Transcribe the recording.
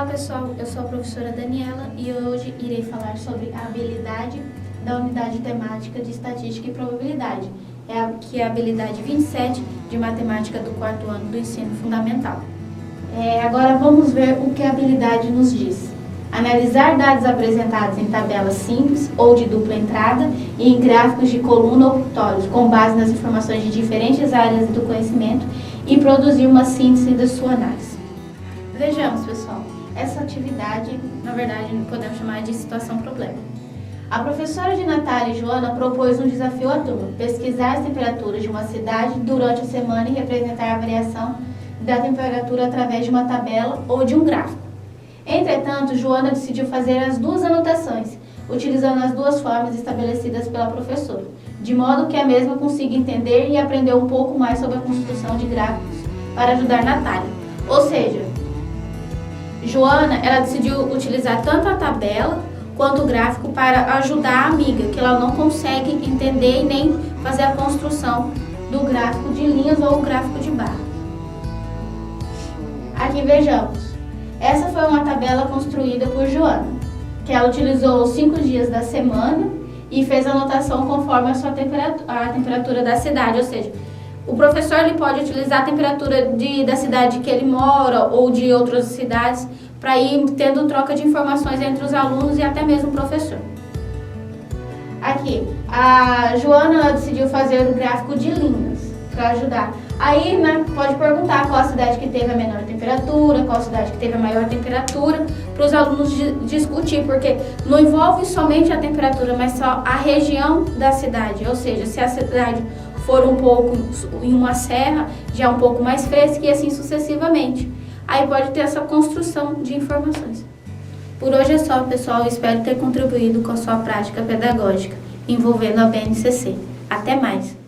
Olá pessoal, eu sou a professora Daniela e hoje irei falar sobre a habilidade da unidade temática de estatística e probabilidade, que é a habilidade 27 de matemática do 4º ano do ensino fundamental. Agora vamos ver o que a habilidade nos diz. Analisar dados apresentados em tabelas simples ou de dupla entrada e em gráficos de coluna ou pictórios com base nas informações de diferentes áreas do conhecimento e produzir uma síntese da sua análise. Vejamos, pessoal, essa atividade, na verdade, podemos chamar de situação-problema. A professora de Natália e Joana propôs um desafio à turma, pesquisar as temperaturas de uma cidade durante a semana e representar a variação da temperatura através de uma tabela ou de um gráfico. Entretanto, Joana decidiu fazer as duas anotações, utilizando as duas formas estabelecidas pela professora, de modo que a mesma consiga entender e aprender um pouco mais sobre a construção de gráficos para ajudar Natália. Ou seja, Joana, ela decidiu utilizar tanto a tabela quanto o gráfico para ajudar a amiga, que ela não consegue entender e nem fazer a construção do gráfico de linhas ou o gráfico de barras. Aqui vejamos. Essa foi uma tabela construída por Joana, que ela utilizou os 5 dias da semana e fez a anotação conforme a temperatura da cidade, ou seja, o professor ele pode utilizar a temperatura da cidade que ele mora ou de outras cidades para ir tendo troca de informações entre os alunos e até mesmo o professor. Aqui, a Joana decidiu fazer o gráfico de linhas para ajudar. Aí, pode perguntar qual a cidade que teve a menor temperatura, qual a cidade que teve a maior temperatura, para os alunos discutir, porque não envolve somente a temperatura, mas só a região da cidade, ou seja, se a cidade for um pouco em uma serra, já é um pouco mais fresca e assim sucessivamente. Aí pode ter essa construção de informações. Por hoje é só, pessoal. Espero ter contribuído com a sua prática pedagógica envolvendo a BNCC. Até mais!